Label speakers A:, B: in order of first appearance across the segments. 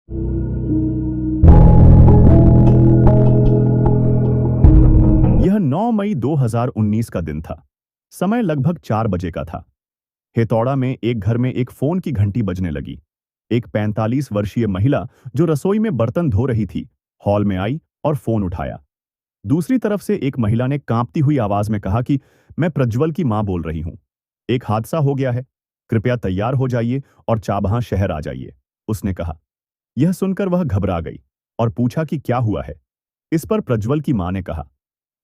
A: यह 9 मई 2019 का दिन था। समय लगभग 4 बजे का था। हेतौड़ा में एक घर में एक फोन की घंटी बजने लगी। एक 45 वर्षीय महिला जो रसोई में बर्तन धो रही थी, हॉल में आई और फोन उठाया। दूसरी तरफ से एक महिला ने कांपती हुई आवाज में कहा कि मैं प्रज्वल की मां बोल रही हूं। एक हादसा हो गया है। कृपया तैयार हो जाइए और चाबहां शहर आ जाइए, उसने कहा। यह सुनकर वह घबरा गई और पूछा कि क्या हुआ है। इस पर प्रज्वल की मां ने कहा,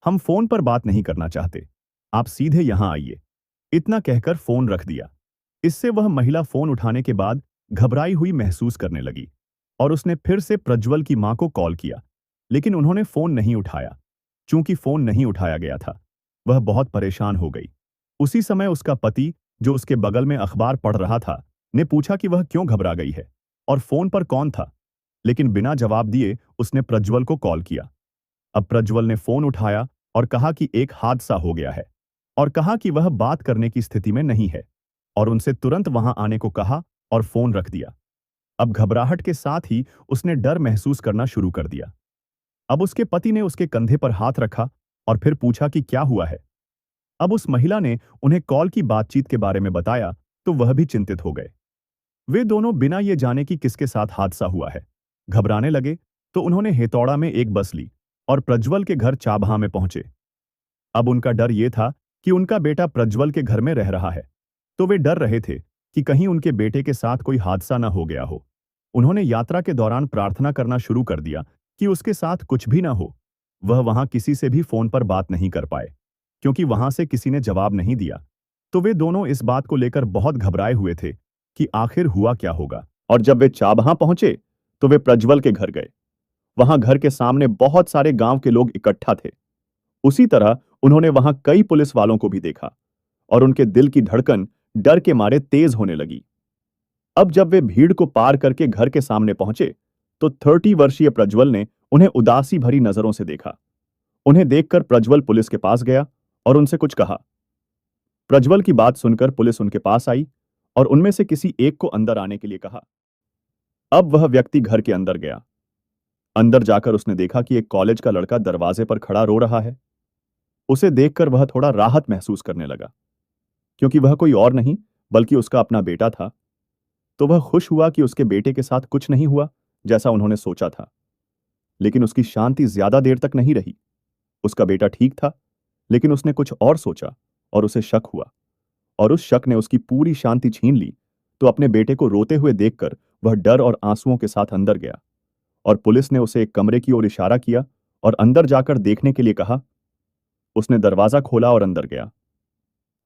A: हम फोन पर बात नहीं करना चाहते, आप सीधे यहां आइए। इतना कहकर फोन रख दिया। इससे वह महिला फोन उठाने के बाद घबराई हुई महसूस करने लगी और उसने फिर से प्रज्वल की मां को कॉल किया, लेकिन उन्होंने फोन नहीं उठाया। चूंकि फोन नहीं उठाया गया था, वह बहुत परेशान हो गई। उसी समय उसका पति, जो उसके बगल में अखबार पढ़ रहा था, ने पूछा कि वह क्यों घबरा गई है और फोन पर कौन था। लेकिन बिना जवाब दिए उसने प्रज्वल को कॉल किया। अब प्रज्वल ने फोन उठाया और कहा कि एक हादसा हो गया है और कहा कि वह बात करने की स्थिति में नहीं है और उनसे तुरंत वहां आने को कहा और फोन रख दिया। अब घबराहट के साथ ही उसने डर महसूस करना शुरू कर दिया। अब उसके पति ने उसके कंधे पर हाथ रखा और फिर पूछा कि क्या हुआ है। अब उस महिला ने उन्हें कॉल की बातचीत के बारे में बताया तो वह भी चिंतित हो गए। वे दोनों बिना ये जाने कि किसके साथ हादसा हुआ है घबराने लगे, तो उन्होंने हेतौड़ा में एक बस ली और प्रज्वल के घर चाबहां में पहुंचे। अब उनका डर ये था कि उनका बेटा प्रज्वल के घर में रह रहा है, तो वे डर रहे थे कि कहीं उनके बेटे के साथ कोई हादसा न हो गया हो। उन्होंने यात्रा के दौरान प्रार्थना करना शुरू कर दिया कि उसके साथ कुछ भी ना हो। वह वहां किसी से भी फोन पर बात नहीं कर पाए, क्योंकि वहां से किसी ने जवाब नहीं दिया। तो वे दोनों इस बात को लेकर बहुत घबराए हुए थे कि आखिर हुआ क्या होगा। और जब वे चाबहां पहुंचे, तो वे प्रज्वल के घर गए। वहां घर के सामने बहुत सारे गांव के लोग इकट्ठा थे। उसी तरह उन्होंने वहां कई पुलिस वालों को भी देखा और उनके दिल की धड़कन डर के मारे तेज होने लगी। अब जब वे भीड़ को पार करके घर के सामने पहुंचे, तो 30 वर्षीय प्रज्वल ने उन्हें उदासी भरी नजरों से देखा। उन्हें देखकर प्रज्वल पुलिस के पास गया और उनसे कुछ कहा। प्रज्वल की बात सुनकर पुलिस उनके पास आई और उनमें से किसी एक को अंदर आने के लिए कहा। अब वह व्यक्ति घर के अंदर गया। अंदर जाकर उसने देखा कि एक कॉलेज का लड़का दरवाजे पर खड़ा रो रहा है। उसे देखकर वह थोड़ा राहत महसूस करने लगा, क्योंकि वह कोई और नहीं बल्कि उसका अपना बेटा था। तो वह खुश हुआ कि उसके बेटे के साथ कुछ नहीं हुआ जैसा उन्होंने सोचा था। लेकिन उसकी शांति ज्यादा देर तक नहीं रही। उसका बेटा ठीक था, लेकिन उसने कुछ और सोचा और उसे शक हुआ, और उस शक ने उसकी पूरी शांति छीन ली। तो अपने बेटे को रोते हुए देखकर वह डर और आंसुओं के साथ अंदर गया और पुलिस ने उसे एक कमरे की ओर इशारा किया और अंदर जाकर देखने के लिए कहा। उसने दरवाजा खोला और अंदर गया।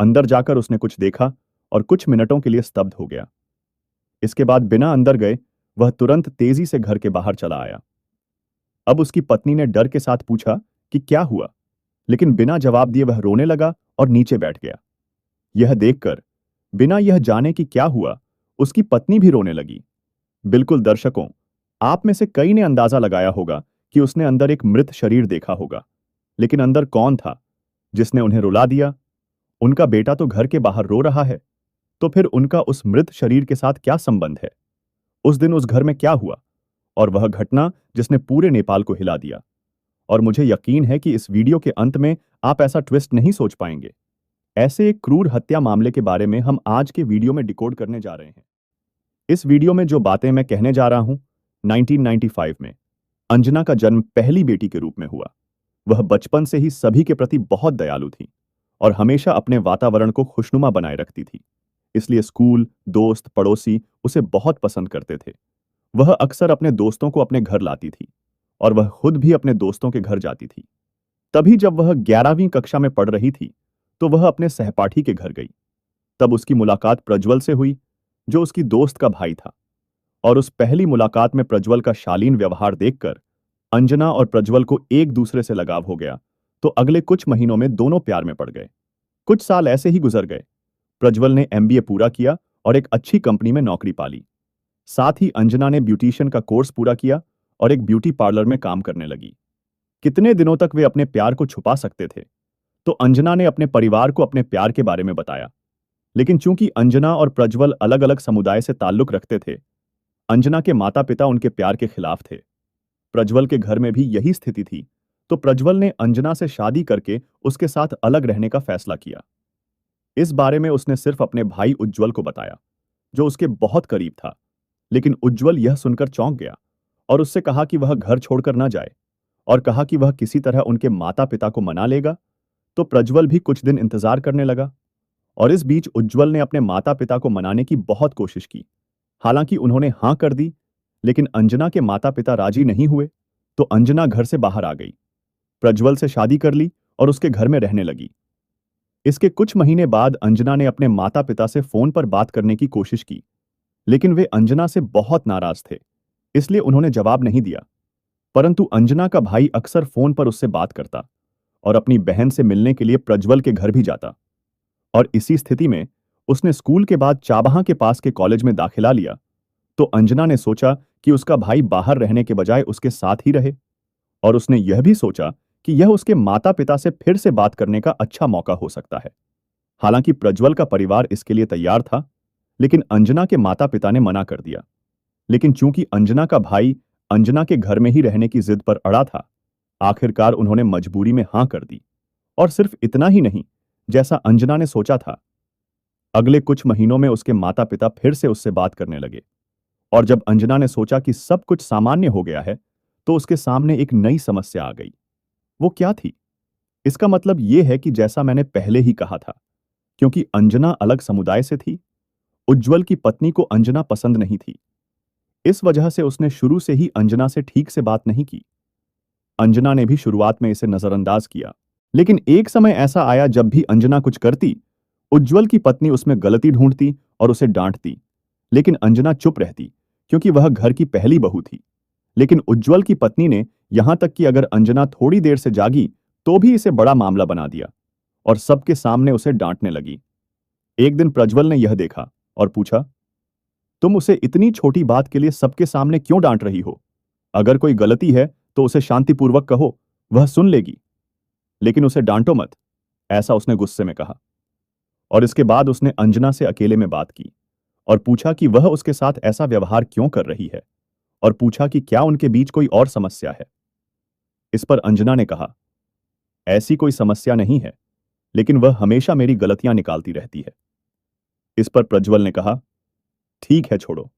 A: अंदर जाकर उसने कुछ देखा और कुछ मिनटों के लिए स्तब्ध हो गया। इसके बाद बिना अंदर गए वह तुरंत तेजी से घर के बाहर चला आया। अब उसकी पत्नी ने डर के साथ पूछा कि क्या हुआ, लेकिन बिना जवाब दिए वह रोने लगा और नीचे बैठ गया। यह देखकर, बिना यह जाने कि क्या हुआ, उसकी पत्नी भी रोने लगी। बिल्कुल दर्शकों, आप में से कई ने अंदाजा लगाया होगा कि उसने अंदर एक मृत शरीर देखा होगा, लेकिन अंदर कौन था जिसने उन्हें रुला दिया? उनका बेटा तो घर के बाहर रो रहा है, तो फिर उनका उस मृत शरीर के साथ क्या संबंध है? उस दिन उस घर में क्या हुआ? और वह घटना जिसने पूरे नेपाल को हिला दिया। और मुझे यकीन है कि इस वीडियो के अंत में आप ऐसा ट्विस्ट नहीं सोच पाएंगे। ऐसे एक क्रूर हत्या मामले के बारे में हम आज के वीडियो में डिकोड करने जा रहे हैं। इस वीडियो में जो बातें मैं कहने जा रहा हूं, 1995 में अंजना का जन्म पहली बेटी के रूप में हुआ। वह बचपन से ही सभी के प्रति बहुत दयालु थी और हमेशा अपने वातावरण को खुशनुमा बनाए रखती थी। इसलिए स्कूल, दोस्त, पड़ोसी उसे बहुत पसंद करते थे। वह अक्सर अपने दोस्तों को अपने घर लाती थी और वह खुद भी अपने दोस्तों के घर जाती थी। तभी जब वह 11वीं कक्षा में पढ़ रही थी, तो वह अपने सहपाठी के घर गई। तब उसकी मुलाकात प्रज्वल से हुई, जो उसकी दोस्त का भाई था। और उस पहली मुलाकात में प्रज्वल का शालीन व्यवहार देखकर अंजना और प्रज्वल को एक दूसरे से लगाव हो गया। तो अगले कुछ महीनों में दोनों प्यार में पड़ गए। कुछ साल ऐसे ही गुजर गए। प्रज्वल ने एमबीए पूरा किया और एक अच्छी कंपनी में नौकरी पाली। साथ ही अंजना ने ब्यूटिशियन का कोर्स पूरा किया और एक ब्यूटी पार्लर में काम करने लगी। कितने दिनों तक वे अपने प्यार को छुपा सकते थे? तो अंजना ने अपने परिवार को अपने प्यार के बारे में बताया। लेकिन चूंकि अंजना और प्रज्वल अलग अलग समुदाय से ताल्लुक रखते थे, अंजना के माता पिता उनके प्यार के खिलाफ थे। प्रज्वल के घर में भी यही स्थिति थी। तो प्रज्वल ने अंजना से शादी करके उसके साथ अलग रहने का फैसला किया। इस बारे में उसने सिर्फ अपने भाई उज्जवल को बताया, जो उसके बहुत करीब था। लेकिन उज्जवल यह सुनकर चौंक गया और उससे कहा कि वह घर छोड़कर न जाए, और कहा कि वह किसी तरह उनके माता पिता को मना लेगा। तो प्रज्वल भी कुछ दिन इंतजार करने लगा। और इस बीच उज्जवल ने अपने माता पिता को मनाने की बहुत कोशिश की। हालांकि उन्होंने हां कर दी, लेकिन अंजना के माता पिता राजी नहीं हुए। तो अंजना घर से बाहर आ गई, प्रज्वल से शादी कर ली और उसके घर में रहने लगी। इसके कुछ महीने बाद अंजना ने अपने माता पिता से फोन पर बात करने की कोशिश की, लेकिन वे अंजना से बहुत नाराज थे, इसलिए उन्होंने जवाब नहीं दिया। परंतु अंजना का भाई अक्सर फोन पर उससे बात करता और अपनी बहन से मिलने के लिए प्रज्वल के घर भी जाता। और इसी स्थिति में उसने स्कूल के बाद चाबहां के पास के कॉलेज में दाखिला लिया। तो अंजना ने सोचा कि उसका भाई बाहर रहने के बजाय उसके साथ ही रहे, और उसने यह भी सोचा कि यह उसके माता पिता से फिर से बात करने का अच्छा मौका हो सकता है। हालांकि प्रज्वल का परिवार इसके लिए तैयार था, लेकिन अंजना के माता पिता ने मना कर दिया। लेकिन चूंकि अंजना का भाई अंजना के घर में ही रहने की जिद पर अड़ा था, आखिरकार उन्होंने मजबूरी में हां कर दी। और सिर्फ इतना ही नहीं, जैसा अंजना ने सोचा था, अगले कुछ महीनों में उसके माता पिता फिर से उससे बात करने लगे। और जब अंजना ने सोचा कि सब कुछ सामान्य हो गया है, तो उसके सामने एक नई समस्या आ गई। वो क्या थी? इसका मतलब यह है कि जैसा मैंने पहले ही कहा था, क्योंकि अंजना अलग समुदाय से थी, उज्जवल की पत्नी को अंजना पसंद नहीं थी। इस वजह से उसने शुरू से ही अंजना से ठीक से बात नहीं की। अंजना ने भी शुरुआत में इसे नजरअंदाज किया, लेकिन एक समय ऐसा आया जब भी अंजना कुछ करती, उज्जवल की पत्नी उसमें गलती ढूंढती और उसे डांटती। लेकिन अंजना चुप रहती, क्योंकि वह घर की पहली बहू थी। लेकिन उज्जवल की पत्नी ने यहां तक कि अगर अंजना थोड़ी देर से जागी तो भी इसे बड़ा मामला बना दिया और सबके सामने उसे डांटने लगी। एक दिन प्रज्वल ने यह देखा और पूछा, तुम उसे इतनी छोटी बात के लिए सबके सामने क्यों डांट रही हो? अगर कोई गलती है तो उसे शांतिपूर्वक कहो, वह सुन लेगी, लेकिन उसे डांटो मत, ऐसा उसने गुस्से में कहा। और इसके बाद उसने अंजना से अकेले में बात की और पूछा कि वह उसके साथ ऐसा व्यवहार क्यों कर रही है, और पूछा कि क्या उनके बीच कोई और समस्या है। इस पर अंजना ने कहा, ऐसी कोई समस्या नहीं है, लेकिन वह हमेशा मेरी गलतियां निकालती रहती है। इस पर प्रज्वल ने कहा, ठीक है छोड़ो,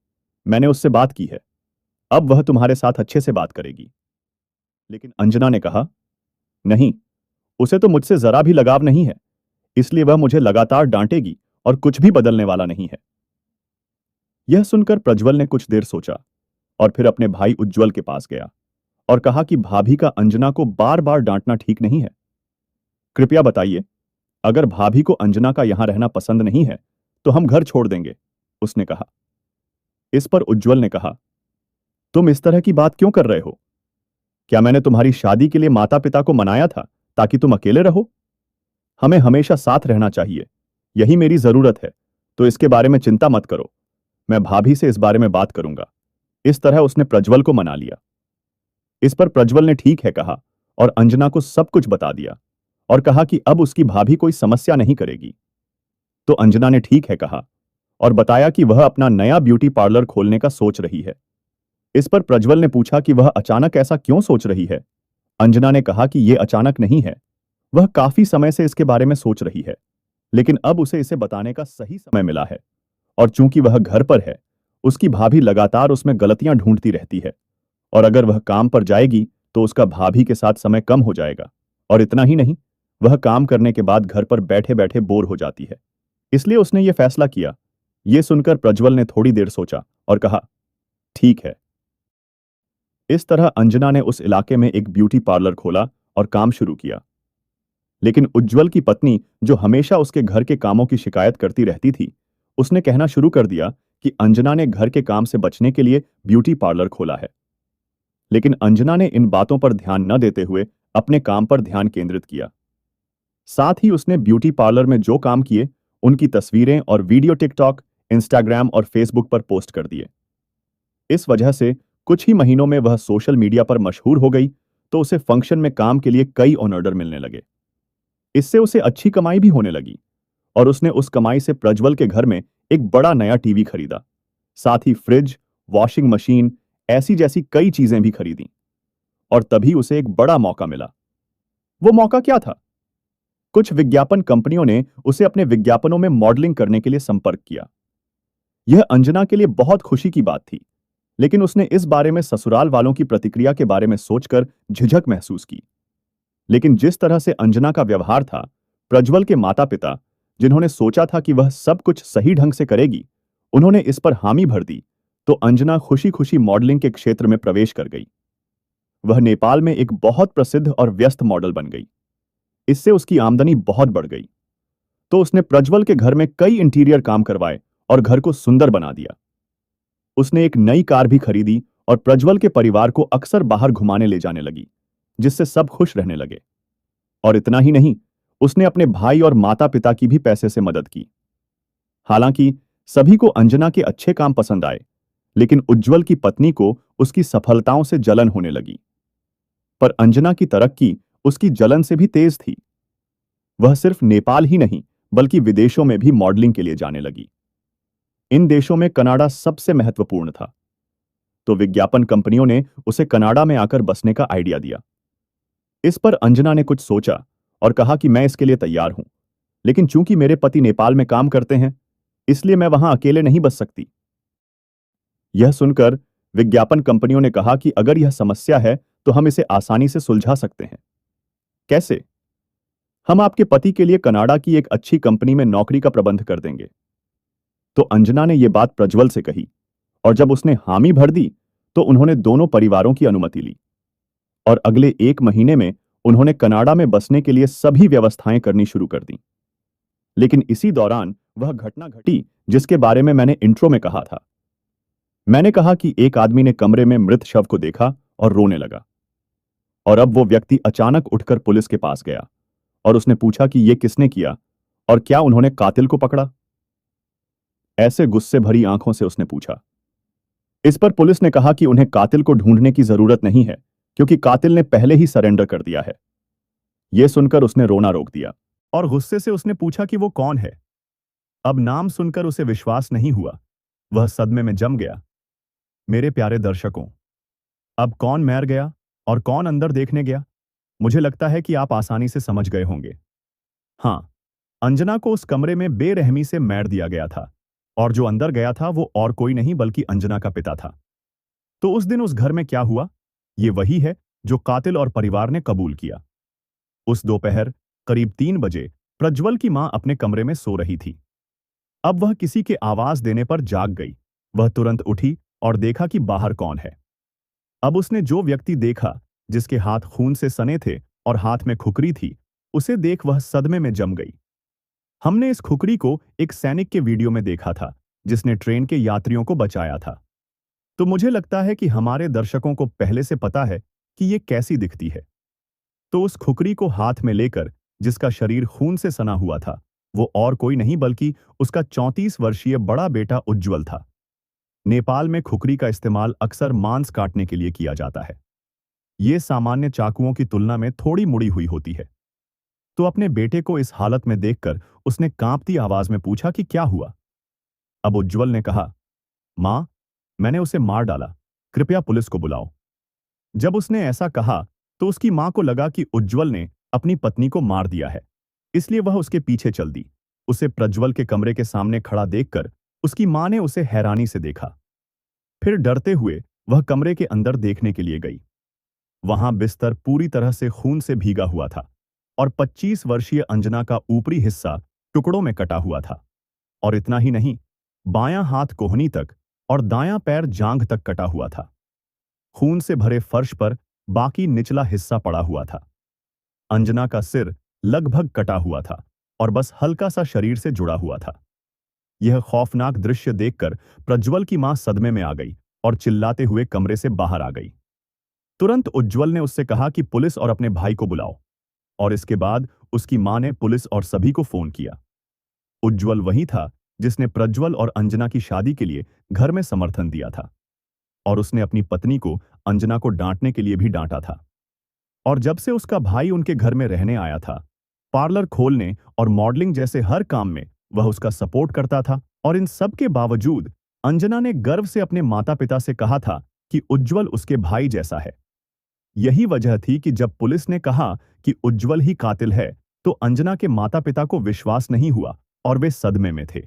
A: मैंने उससे बात की है, अब वह तुम्हारे साथ अच्छे से बात करेगी। लेकिन अंजना ने कहा, नहीं, उसे तो मुझसे जरा भी लगाव नहीं है, इसलिए वह मुझे लगातार डांटेगी और कुछ भी बदलने वाला नहीं है। यह सुनकर प्रज्वल ने कुछ देर सोचा और फिर अपने भाई उज्जवल के पास गया और कहा कि भाभी का अंजना को बार बार डांटना ठीक नहीं है। कृपया बताइए, अगर भाभी को अंजना का यहां रहना पसंद नहीं है तो हम घर छोड़ देंगे, उसने कहा। इस पर उज्जवल ने कहा, तुम इस तरह की बात क्यों कर रहे हो? क्या मैंने तुम्हारी शादी के लिए माता पिता को मनाया था ताकि तुम अकेले रहो? हमें हमेशा साथ रहना चाहिए, यही मेरी जरूरत है, तो इसके बारे में चिंता मत करो, मैं भाभी से इस बारे में बात करूंगा। इस तरह उसने प्रज्वल को मना लिया। इस पर प्रज्वल ने ठीक है कहा और अंजना को सब कुछ बता दिया और कहा कि अब उसकी भाभी कोई समस्या नहीं करेगी। तो अंजना ने ठीक है कहा और बताया कि वह अपना नया ब्यूटी पार्लर खोलने का सोच रही है। इस पर प्रज्वल ने पूछा कि वह अचानक ऐसा क्यों सोच रही है। अंजना ने कहा कि यह अचानक नहीं है, वह काफी समय से इसके बारे में सोच रही है, लेकिन अब उसे इसे बताने का सही समय मिला है। और चूंकि वह घर पर है, उसकी भाभी लगातार उसमें गलतियां ढूंढती रहती है, और अगर वह काम पर जाएगी तो उसका भाभी के साथ समय कम हो जाएगा। और इतना ही नहीं, वह काम करने के बाद घर पर बैठे बैठे बोर हो जाती है, इसलिए उसने यह फैसला किया। यह सुनकर प्रज्वल ने थोड़ी देर सोचा और कहा, ठीक है। इस तरह अंजना ने उस इलाके में एक ब्यूटी पार्लर खोला और काम शुरू किया। लेकिन उज्जवल की पत्नी, जो हमेशा उसके घर के कामों की शिकायत करती रहती थी, उसने कहना शुरू कर दिया कि अंजना ने घर के काम से बचने के लिए ब्यूटी पार्लर खोला है। लेकिन अंजना ने इन बातों पर ध्यान न देते हुए अपने काम पर ध्यान केंद्रित किया। साथ ही उसने ब्यूटी पार्लर में जो काम किए, उनकी तस्वीरें और वीडियो टिकटॉक, इंस्टाग्राम और फेसबुक पर पोस्ट कर दिए। इस वजह से कुछ ही महीनों में वह सोशल मीडिया पर मशहूर हो गई, तो उसे फंक्शन में काम के लिए कई ऑर्डर मिलने लगे। इससे उसे अच्छी कमाई भी होने लगी और उसने उस कमाई से प्रज्वल के घर में एक बड़ा नया टीवी खरीदा। साथ ही फ्रिज वॉशिंग मशीन, ऐसी जैसी कई चीजें भी खरीदी। और तभी उसे एक बड़ा मौका मिला। वो मौका क्या था? कुछ विज्ञापन कंपनियों ने उसे अपने विज्ञापनों में मॉडलिंग करने के लिए संपर्क किया। यह अंजना के लिए बहुत खुशी की बात थी, लेकिन उसने इस बारे में ससुराल वालों की प्रतिक्रिया के बारे में सोचकर झिझक महसूस की। लेकिन जिस तरह से अंजना का व्यवहार था, प्रज्वल के माता-पिता, जिन्होंने सोचा था कि वह सब कुछ सही ढंग से करेगी, उन्होंने इस पर हामी भर दी, तो अंजना खुशी-खुशी मॉडलिंग के क्षेत्र में प्रवेश कर गई। वह नेपाल में एक बहुत प्रसिद्ध और व्यस्त मॉडल बन गई। इससे उसकी आमदनी बहुत बढ़ गई। तो उसने प्रज्वल के घर में कई इंटीरियर काम करवाए और घर को सुंदर बना दिया। उसने एक नई कार भी खरीदी और प्रज्वल के परिवार को अक्सर बाहर घुमाने ले जाने लगी, जिससे सब खुश रहने लगे। और इतना ही नहीं, उसने अपने भाई और माता पिता की भी पैसे से मदद की। हालांकि सभी को अंजना के अच्छे काम पसंद आए, लेकिन उज्जवल की पत्नी को उसकी सफलताओं से जलन होने लगी। पर अंजना की तरक्की उसकी जलन से भी तेज थी। वह सिर्फ नेपाल ही नहीं, बल्कि विदेशों में भी मॉडलिंग के लिए जाने लगी। इन देशों में कनाडा सबसे महत्वपूर्ण था, तो विज्ञापन कंपनियों ने उसे कनाडा में आकर बसने का आइडिया दिया। इस पर अंजना ने कुछ सोचा और कहा कि मैं इसके लिए तैयार हूं, लेकिन चूंकि मेरे पति नेपाल में काम करते हैं, इसलिए मैं वहां अकेले नहीं बस सकती। यह सुनकर विज्ञापन कंपनियों ने कहा कि अगर यह समस्या है, तो हम इसे आसानी से सुलझा सकते हैं। कैसे? हम आपके पति के लिए कनाडा की एक अच्छी कंपनी में नौकरी का प्रबंध कर देंगे। तो अंजना ने यह बात प्रज्वल से कही, और जब उसने हामी भर दी, तो उन्होंने दोनों परिवारों की अनुमति ली और अगले 1 महीने में उन्होंने कनाडा में बसने के लिए सभी व्यवस्थाएं करनी शुरू कर दी। लेकिन इसी दौरान वह घटना घटी जिसके बारे में मैंने इंट्रो में कहा था। मैंने कहा कि एक आदमी ने कमरे में मृत शव को देखा और रोने लगा। और अब वो व्यक्ति अचानक उठकर पुलिस के पास गया और उसने पूछा कि यह किसने किया और क्या उन्होंने कातिल को पकड़ा। ऐसे गुस्से भरी आंखों से उसने पूछा। इस पर पुलिस ने कहा कि उन्हें कातिल को ढूंढने की जरूरत नहीं है, क्योंकि कातिल ने पहले ही सरेंडर कर दिया है। यह सुनकर उसने रोना रोक दिया और गुस्से से उसने पूछा कि वो कौन है। अब नाम सुनकर उसे विश्वास नहीं हुआ। वह सदमे में जम गया। मेरे प्यारे दर्शकों, अब कौन मर गया और कौन अंदर देखने गया, मुझे लगता है कि आप आसानी से समझ गए होंगे। हाँ, अंजना को उस कमरे में बेरहमी से मार दिया गया था, और जो अंदर गया था वो और कोई नहीं बल्कि अंजना का पिता था। तो उस दिन उस घर में क्या हुआ, ये वही है जो कातिल और परिवार ने कबूल किया। उस दोपहर करीब 3 बजे प्रज्वल की मां अपने कमरे में सो रही थी। अब वह किसी के आवाज देने पर जाग गई। वह तुरंत उठी और देखा कि बाहर कौन है। अब उसने जो व्यक्ति देखा, जिसके हाथ खून से सने थे और हाथ में खुकरी थी, उसे देख वह सदमे में जम गई। हमने इस खुकरी को एक सैनिक के वीडियो में देखा था, जिसने ट्रेन के यात्रियों को बचाया था। तो मुझे लगता है कि हमारे दर्शकों को पहले से पता है कि ये कैसी दिखती है। तो उस खुकरी को हाथ में लेकर, जिसका शरीर खून से सना हुआ था, वो और कोई नहीं बल्कि उसका 34 वर्षीय बड़ा बेटा उज्जवल था। नेपाल में खुकरी का इस्तेमाल अक्सर मांस काटने के लिए किया जाता है। ये सामान्य चाकुओं की तुलना में थोड़ी मुड़ी हुई होती है। तो अपने बेटे को इस हालत में देखकर उसने कांपती आवाज में पूछा कि क्या हुआ। अब उज्जवल ने कहा, मां, मैंने उसे मार डाला, कृपया पुलिस को बुलाओ। जब उसने ऐसा कहा, तो उसकी मां को लगा कि उज्जवल ने अपनी पत्नी को मार दिया है, इसलिए वह उसके पीछे चल दी। उसे प्रज्वल के कमरे के सामने खड़ा देखकर उसकी मां ने उसे हैरानी से देखा। फिर डरते हुए वह कमरे के अंदर देखने के लिए गई। वहां बिस्तर पूरी तरह से खून से भीगा हुआ था और 25 वर्षीय अंजना का ऊपरी हिस्सा टुकड़ों में कटा हुआ था। और इतना ही नहीं, बायां हाथ कोहनी तक और दायां पैर जांघ तक कटा हुआ था। खून से भरे फर्श पर बाकी निचला हिस्सा पड़ा हुआ था। अंजना का सिर लगभग कटा हुआ था और बस हल्का सा शरीर से जुड़ा हुआ था। यह खौफनाक दृश्य देखकर प्रज्वल की मां सदमे में आ गई और चिल्लाते हुए कमरे से बाहर आ गई। तुरंत उज्जवल ने उससे कहा कि पुलिस और अपने भाई को बुलाओ, और इसके बाद उसकी मां ने पुलिस और सभी को फोन किया। उज्जवल वही था जिसने प्रज्वल और अंजना की शादी के लिए घर में समर्थन दिया था, और उसने अपनी पत्नी को अंजना को डांटने के लिए भी डांटा था। और जब से उसका भाई उनके घर में रहने आया था, पार्लर खोलने और मॉडलिंग जैसे हर काम में वह उसका सपोर्ट करता था। और इन सब के बावजूद अंजना ने गर्व से अपने माता पिता से कहा था कि उज्जवल उसके भाई जैसा है। यही वजह थी कि जब पुलिस ने कहा कि उज्जवल ही कातिल है, तो अंजना के माता पिता को विश्वास नहीं हुआ और वे सदमे में थे।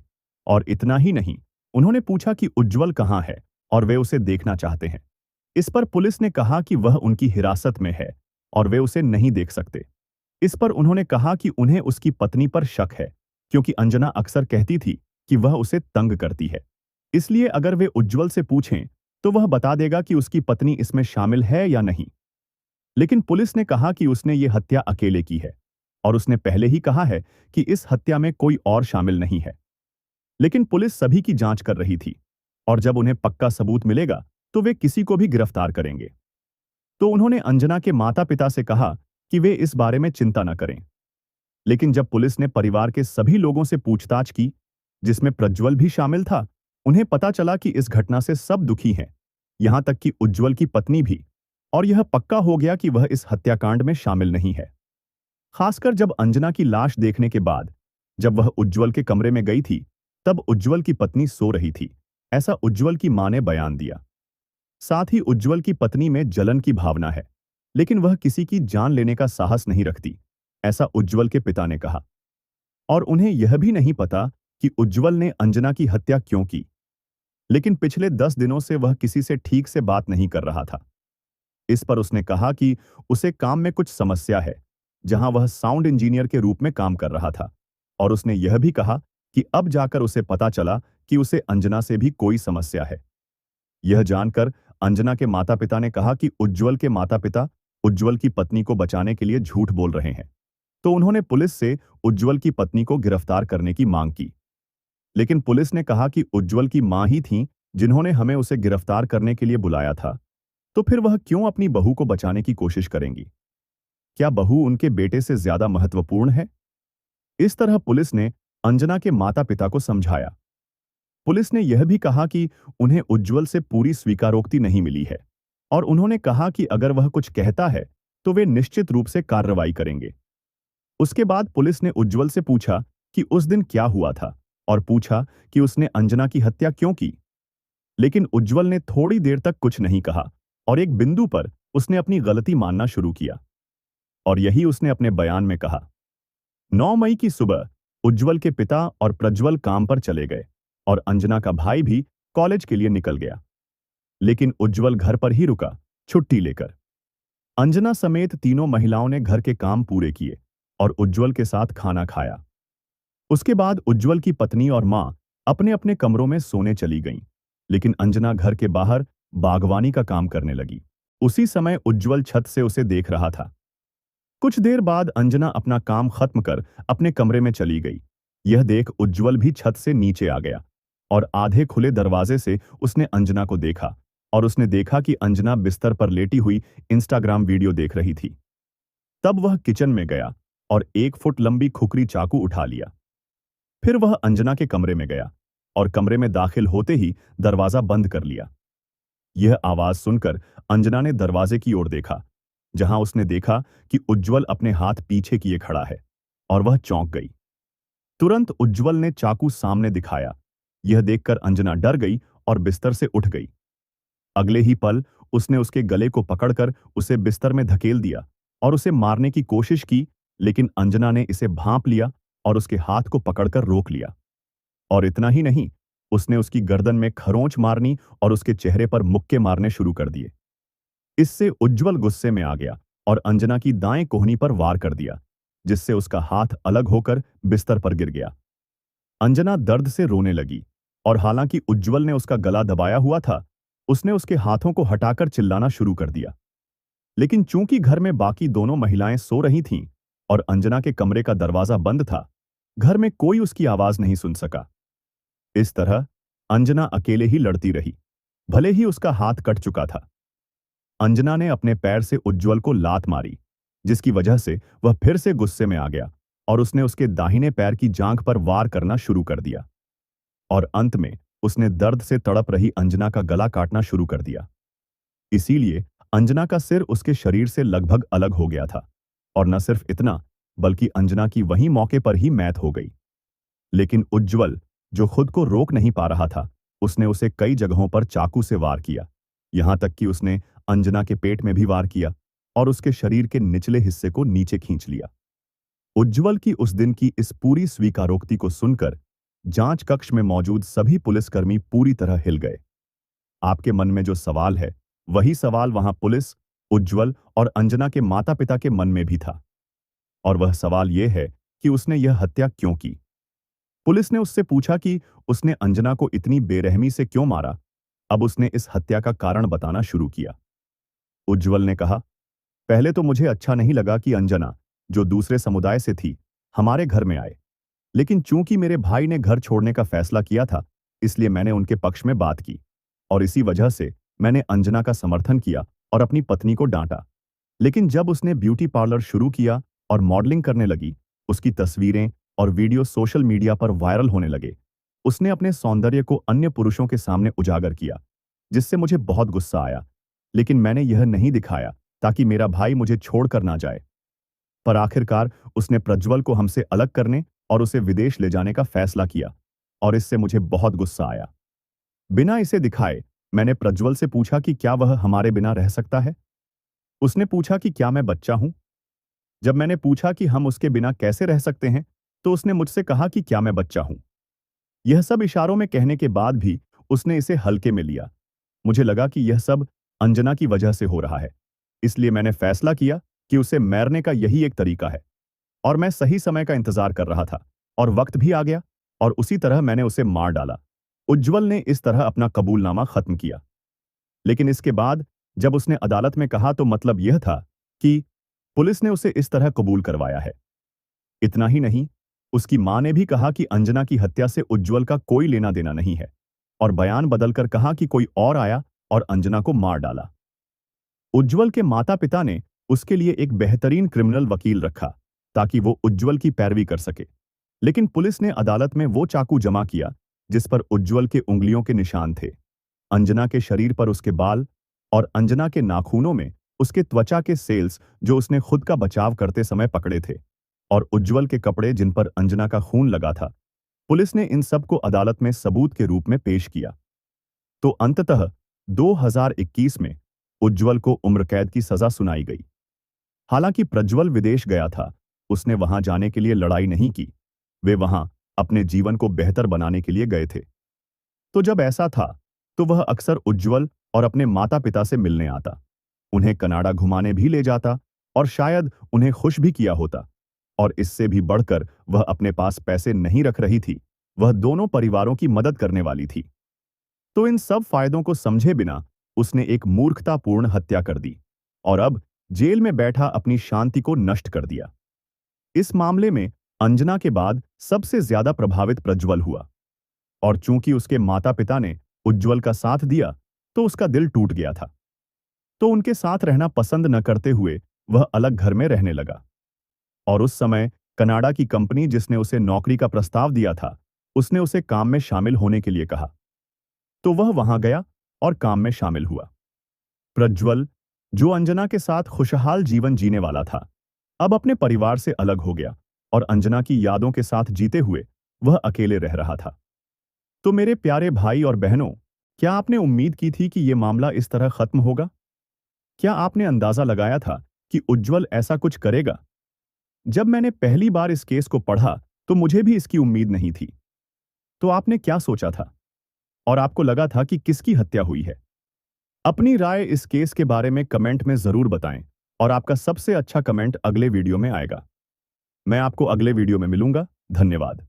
A: और इतना ही नहीं, उन्होंने पूछा कि उज्जवल कहाँ है और वे उसे देखना चाहते हैं। इस पर पुलिस ने कहा कि वह उनकी हिरासत में है और वे उसे नहीं देख सकते। इस पर उन्होंने कहा कि उन्हें उसकी पत्नी पर शक है, क्योंकि अंजना अक्सर कहती थी कि वह उसे तंग करती है। इसलिए अगर वे उज्जवल से पूछें तो वह बता देगा कि उसकी पत्नी इसमें शामिल है या नहीं। लेकिन पुलिस ने कहा कि उसने ये हत्या अकेले की है और उसने पहले ही कहा है कि इस हत्या में कोई और शामिल नहीं है। लेकिन पुलिस सभी की जांच कर रही थी और जब उन्हें पक्का सबूत मिलेगा तो वे किसी को भी गिरफ्तार करेंगे। तो उन्होंने अंजना के माता पिता से कहा कि वे इस बारे में चिंता न करें। लेकिन जब पुलिस ने परिवार के सभी लोगों से पूछताछ की, जिसमें प्रज्वल भी शामिल था, उन्हें पता चला कि इस घटना से सब दुखी हैं, यहां तक कि उज्जवल की पत्नी भी। और यह पक्का हो गया कि वह इस हत्याकांड में शामिल नहीं है। खासकर जब अंजना की लाश देखने के बाद, जब वह उज्जवल के कमरे में गई थी, तब उज्जवल की पत्नी सो रही थी, ऐसा उज्जवल की मां ने बयान दिया। साथ ही उज्जवल की पत्नी में जलन की भावना है, लेकिन वह किसी की जान लेने का साहस नहीं रखती, ऐसा उज्जवल के पिता ने कहा। और उन्हें यह भी नहीं पता कि उज्जवल ने अंजना की हत्या क्यों की। लेकिन पिछले 10 दिनों से वह किसी से ठीक से बात नहीं कर रहा था। इस पर उसने कहा कि उसे काम में कुछ समस्या है, जहां वह साउंड इंजीनियर के रूप में काम कर रहा था। और उसने यह भी कहा कि अब जाकर उसे पता चला कि उसे अंजना से भी कोई समस्या है। यह जानकर अंजना के माता पिता ने कहा कि उज्जवल के माता पिता उज्जवल की पत्नी को बचाने के लिए झूठ बोल रहे हैं। तो उन्होंने पुलिस से उज्जवल की पत्नी को गिरफ्तार करने की मांग की। लेकिन पुलिस ने कहा कि उज्जवल की मां ही थीं जिन्होंने हमें उसे गिरफ्तार करने के लिए बुलाया था, तो फिर वह क्यों अपनी बहू को बचाने की कोशिश करेंगी? क्या बहू उनके बेटे से ज्यादा महत्वपूर्ण है? इस तरह पुलिस ने अंजना के माता पिता को समझाया। पुलिस ने यह भी कहा कि उन्हें उज्जवल से पूरी स्वीकारोक्ति नहीं मिली है और उन्होंने कहा कि अगर वह कुछ कहता है तो वे निश्चित रूप से कार्रवाई करेंगे। उसके बाद पुलिस ने उज्जवल से पूछा कि उस दिन क्या हुआ था और पूछा कि उसने अंजना की हत्या क्यों की। लेकिन उज्जवल ने थोड़ी देर तक कुछ नहीं कहा और एक बिंदु पर उसने अपनी गलती मानना शुरू किया। और यही उसने अपने बयान में कहा। 9 मई की सुबह उज्जवल के पिता और प्रज्वल काम पर चले गए और अंजना का भाई भी कॉलेज के लिए निकल गया। लेकिन उज्जवल घर पर ही रुका, छुट्टी लेकर। अंजना समेत तीनों महिलाओं ने घर के काम पूरे किए और उज्जवल के साथ खाना खाया। उसके बाद उज्जवल की पत्नी और मां अपने अपने कमरों में सोने चली गईं, लेकिन अंजना घर के बाहर बागवानी का काम करने लगी। उसी समय उज्जवल छत से उसे देख रहा था। कुछ देर बाद अंजना अपना काम खत्म कर अपने कमरे में चली गई। यह देख उज्जवल भी छत से नीचे आ गया और आधे खुले दरवाजे से उसने अंजना को देखा और उसने देखा कि अंजना बिस्तर पर लेटी हुई इंस्टाग्राम वीडियो देख रही थी। तब वह किचन में गया और 1 फुट लंबी खुकरी चाकू उठा लिया। फिर वह अंजना के कमरे में गया और कमरे में दाखिल होते ही दरवाजा बंद कर लिया। यह आवाज सुनकर अंजना ने दरवाजे की ओर देखा, जहां उसने देखा कि उज्जवल अपने हाथ पीछे किए खड़ा है और वह चौंक गई। तुरंत उज्जवल ने चाकू सामने दिखाया। यह देखकर अंजना डर गई और बिस्तर से उठ गई। अगले ही पल उसने उसके गले को पकड़कर उसे बिस्तर में धकेल दिया और उसे मारने की कोशिश की, लेकिन अंजना ने इसे भांप लिया और उसके हाथ को पकड़कर रोक लिया। और इतना ही नहीं, उसने उसकी गर्दन में खरोंच मारनी और उसके चेहरे पर मुक्के मारने शुरू कर दिए। इससे उज्जवल गुस्से में आ गया और अंजना की दाएं कोहनी पर वार कर दिया, जिससे उसका हाथ अलग होकर बिस्तर पर गिर गया। अंजना दर्द से रोने लगी और हालांकि उज्जवल ने उसका गला दबाया हुआ था, उसने उसके हाथों को हटाकर चिल्लाना शुरू कर दिया। लेकिन चूंकि घर में बाकी दोनों महिलाएं सो रही थीं और अंजना के कमरे का दरवाजा बंद था, घर में कोई उसकी आवाज नहीं सुन सका। इस तरह अंजना अकेले ही लड़ती रही, भले ही उसका हाथ कट चुका था। अंजना ने अपने पैर से उज्जवल को लात मारी, जिसकी वजह से वह फिर से गुस्से में आ गया और उसने उसके दाहिने पैर की जांघ पर वार करना शुरू कर दिया। और अंत में उसने दर्द से तड़प रही अंजना का गला काटना शुरू कर दिया। इसीलिए अंजना का सिर उसके शरीर से लगभग अलग हो गया था। और न सिर्फ इतना, बल्कि अंजना की वहीं मौके पर ही मौत हो गई। लेकिन उज्जवल, जो खुद को रोक नहीं पा रहा था, उसने उसे कई जगहों पर चाकू से वार किया, यहां तक कि उसने अंजना के पेट में भी वार किया और उसके शरीर के निचले हिस्से को नीचे खींच लिया। उज्ज्वल की उस दिन की इस पूरी स्वीकारोक्ति को सुनकर जांच कक्ष में मौजूद सभी पुलिसकर्मी पूरी तरह हिल गए। आपके मन में जो सवाल है, वही सवाल वहां पुलिस, उज्ज्वल और अंजना के माता-पिता के मन में भी था। और वह सवाल यह है कि उसने यह हत्या क्यों की। पुलिस ने उससे पूछा कि उसने अंजना को इतनी बेरहमी से क्यों मारा। अब उसने इस हत्या का कारण बताना शुरू किया। उज्ज्वल ने कहा, पहले तो मुझे अच्छा नहीं लगा कि अंजना, जो दूसरे समुदाय से थी, हमारे घर में आए। लेकिन चूंकि मेरे भाई ने घर छोड़ने का फैसला किया था, इसलिए मैंने उनके पक्ष में बात की और इसी वजह से मैंने अंजना का समर्थन किया और अपनी पत्नी को डांटा। लेकिन जब उसने ब्यूटी पार्लर शुरू किया और मॉडलिंग करने लगी, उसकी तस्वीरें और वीडियो सोशल मीडिया पर वायरल होने लगे। उसने अपने सौंदर्य को अन्य पुरुषों के सामने उजागर किया, जिससे मुझे बहुत गुस्सा आया। लेकिन मैंने यह नहीं दिखाया ताकि मेरा भाई मुझे छोड़कर ना जाए। पर आखिरकार उसने प्रज्वल को हमसे अलग करने और उसे विदेश ले जाने का फैसला किया और इससे मुझे बहुत गुस्सा आया। बिना इसे दिखाए मैंने प्रज्वल से पूछा कि क्या वह हमारे बिना रह सकता है। उसने पूछा कि क्या मैं बच्चा हूं। जब मैंने पूछा कि हम उसके बिना कैसे रह सकते हैं, तो उसने मुझसे कहा कि क्या मैं बच्चा हूं। यह सब इशारों में कहने के बाद भी उसने इसे हल्के में लिया। मुझे लगा कि यह सब अंजना की वजह से हो रहा है, इसलिए मैंने फैसला किया कि उसे मारने का यही एक तरीका है। और मैं सही समय का इंतजार कर रहा था और वक्त भी आ गया और उसी तरह मैंने उसे मार डाला। उज्ज्वल ने इस तरह अपना कबूलनामा खत्म किया। लेकिन इसके बाद जब उसने अदालत में कहा तो मतलब यह था कि पुलिस ने उसे इस तरह कबूल करवाया है। इतना ही नहीं, उसकी मां ने भी कहा कि अंजना की हत्या से उज्ज्वल का कोई लेना देना नहीं है और बयान बदलकर कहा कि कोई और आया और अंजना को मार डाला। उज्ज्वल के माता-पिता ने उसके लिए एक बेहतरीन क्रिमिनल वकील रखा ताकि वो उज्ज्वल की पैरवी कर सके। लेकिन पुलिस ने अदालत में वो चाकू जमा किया जिस पर उज्ज्वल के उंगलियों के निशान थे, अंजना के शरीर पर उसके बाल और अंजना के नाखूनों में उसके त्वचा के सेल्स जो उसने खुद का बचाव करते समय पकड़े थे, और उज्ज्वल के कपड़े जिन पर अंजना का खून लगा था। पुलिस ने इन सब को अदालत में सबूत के रूप में पेश किया। तो अंततः 2021 में उज्ज्वल को उम्र कैद की सजा सुनाई गई। हालांकि प्रज्वल विदेश गया था, उसने वहां जाने के लिए लड़ाई नहीं की। वे वहां अपने जीवन को बेहतर बनाने के लिए गए थे। तो जब ऐसा था, तो वह अक्सर उज्ज्वल और अपने माता-पिता से मिलने आता, उन्हें कनाडा घुमाने भी ले जाता और शायद उन्हें खुश भी किया होता। और इससे भी बढ़कर वह अपने पास पैसे नहीं रख रही थी, वह दोनों परिवारों की मदद करने वाली थी। तो इन सब फायदों को समझे बिना उसने एक मूर्खतापूर्ण हत्या कर दी और अब जेल में बैठा अपनी शांति को नष्ट कर दिया। इस मामले में अंजना के बाद सबसे ज्यादा प्रभावित प्रज्वल हुआ और चूंकि उसके माता-पिता ने उज्ज्वल का साथ दिया, तो उसका दिल टूट गया था। तो उनके साथ रहना पसंद न करते हुए वह अलग घर में रहने लगा। और उस समय कनाडा की कंपनी जिसने उसे नौकरी का प्रस्ताव दिया था, उसने उसे काम में शामिल होने के लिए कहा। तो वह वहां गया और काम में शामिल हुआ। प्रज्वल, जो अंजना के साथ खुशहाल जीवन जीने वाला था, अब अपने परिवार से अलग हो गया और अंजना की यादों के साथ जीते हुए वह अकेले रह रहा था। तो मेरे प्यारे भाई और बहनों, क्या आपने उम्मीद की थी कि यह मामला इस तरह खत्म होगा? क्या आपने अंदाजा लगाया था कि उज्ज्वल ऐसा कुछ करेगा? जब मैंने पहली बार इस केस को पढ़ा, तो मुझे भी इसकी उम्मीद नहीं थी। तो आपने क्या सोचा था? और आपको लगा था कि किसकी हत्या हुई है? अपनी राय इस केस के बारे में कमेंट में जरूर बताएं और आपका सबसे अच्छा कमेंट अगले वीडियो में आएगा। मैं आपको अगले वीडियो में मिलूंगा। धन्यवाद।